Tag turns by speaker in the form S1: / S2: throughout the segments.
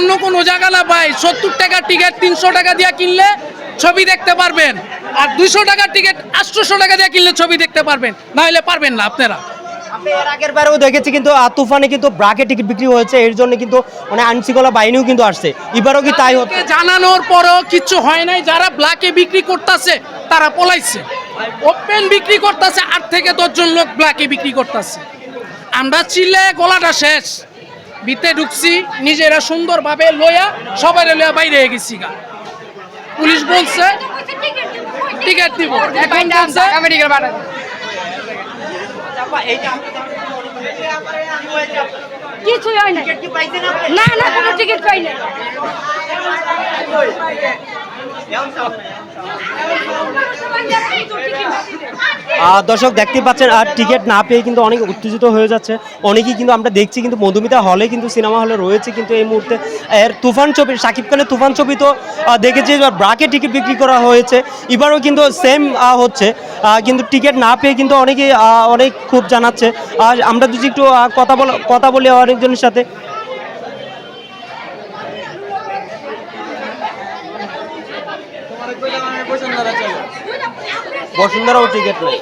S1: অন্য কোনো জায়গা না ভাই। 70 টাকার টিকিট 300 টাকা দিয়ে কিনলে ছবি দেখতে পারবেন, আর 200 টাকার টিকিট 800 টাকা দিয়ে কিনলে ছবি দেখতে পারবেন, না হলে পারবেন না আপনারা।
S2: আমি এর আগের বারেও দেখেছি কিন্তু তুফানে কিন্তু ব্রাকে টিকিট বিক্রি হয়েছে, এর জন্য কিন্তু মানে আইনশৃঙ্খলা বাহিনীও কিন্তু আসছে, এবারও কি তাই হচ্ছে?
S1: জানানোর পরও কিছু হয় নাই। যারা ব্ল্যাকে বিক্রি করতেছে তারা পলাইছে। ওপেন বিক্রি করতেছে 8 থেকে 10 জন লোক ব্ল্যাকে বিক্রি করতেছে। আমরা চিল্লে গলাটা শেষ, ভিতরে ঢুকছি নিজেরা সুন্দরভাবে লইয়া সবাই লইয়া বাইরে গেছি গা। পুলিশ বলছে টিকিট দিব, এখন বলছে
S3: কিছুই হয় না, না না কোনো টিকিট পাই না।
S2: দর্শক দেখতে পাচ্ছেন আর টিকিট না পেয়ে কিন্তু অনেক উত্তেজিত হয়ে যাচ্ছে অনেকেই, কিন্তু আমরা দেখছি কিন্তু মধুমিতা হলে কিন্তু সিনেমা হলে রয়েছে কিন্তু এই মুহূর্তে। এর তুফান ছবি, শাকিব খানের তুফান ছবি তো দেখেছি ব্রাকে টিকিট বিক্রি করা হয়েছে, এবারও কিন্তু সেম হচ্ছে, কিন্তু টিকিট না পেয়ে কিন্তু অনেকেই অনেক ক্ষোভ জানাচ্ছে। আর আমরা যদি একটু কথা বলি অনেকজনের সাথে। বসুন্ধরাও টিকিট নেই।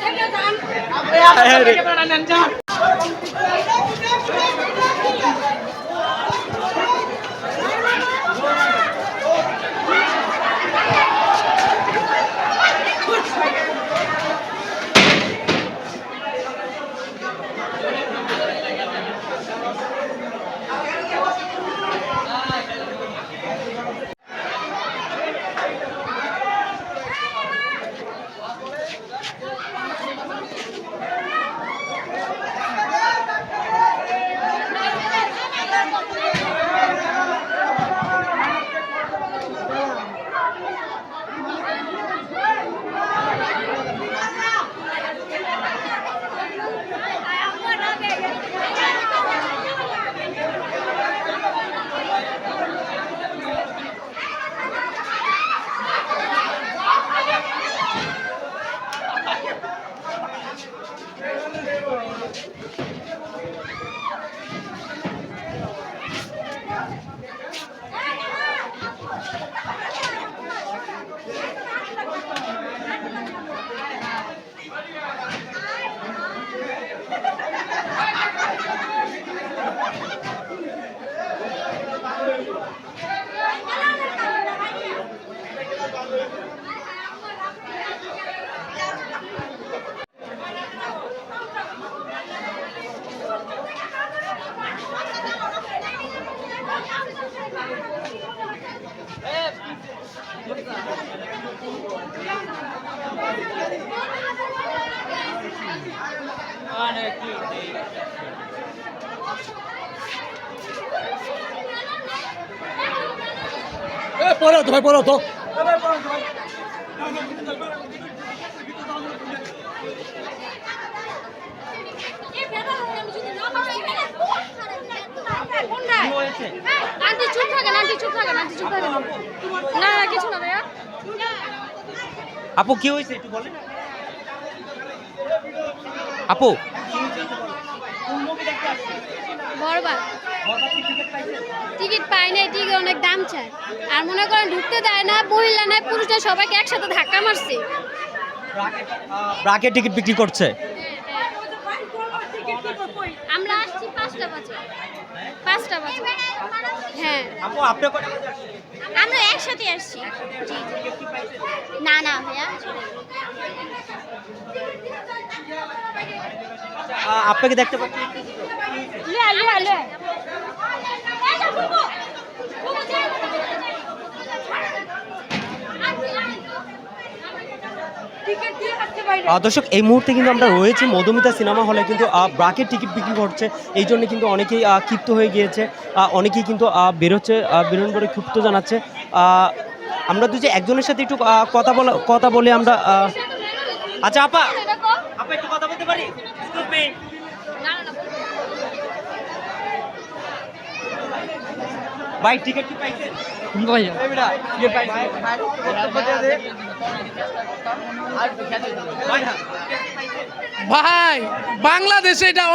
S4: পড়ো তো ভাই, পড়ো তো।
S3: আন্টি চুপ থাকেন, আন্টি চুপ থাকেন, আন্টি চুপ থাকেন। না না কিছু না ভাইয়া।
S2: আপু কি হয়েছে একটু বলেন। আপু
S3: বরবার টিকিট পাই নাই, টিকিট অনেক দাম চায়, আর মনে করেন ঢুকতে দেয় না, মহিলা নাই পুরুষ নাই, সবাইকে একসাথে ধাক্কা মারছে।
S2: ব্রাকে টিকিট বিক্রি করছে।
S3: আমরা আসছি 5টা বাজে, 5টা বাজে। হ্যাঁ
S2: আপু আপনি কয়টা বাজে আসছেন?
S3: আমরা একসাথে আসছি। জি জি। না না ভাইয়া,
S2: আপনাকে দেখতে পাচ্ছি।
S3: লুয়া লুয়া লুয়া।
S2: দর্শক এই মুহূর্তে কিন্তু আমরা রয়েছি মধুমিতা সিনেমা হলে, কিন্তু ব্রাকের টিকিট বিক্রি করছে, এই জন্য কিন্তু অনেকেই ক্ষিপ্ত হয়ে গিয়েছে, অনেকেই কিন্তু বেরোন করে ক্ষিপ্ত জানাচ্ছে। আমরা দুই যে একজনের সাথে একটু কথা বলে আমরা। আচ্ছা আপা একটু কথা বলতে পারি? ভাই টিকিট কি পাইছেন?
S1: ভাই বাংলাদেশে এটা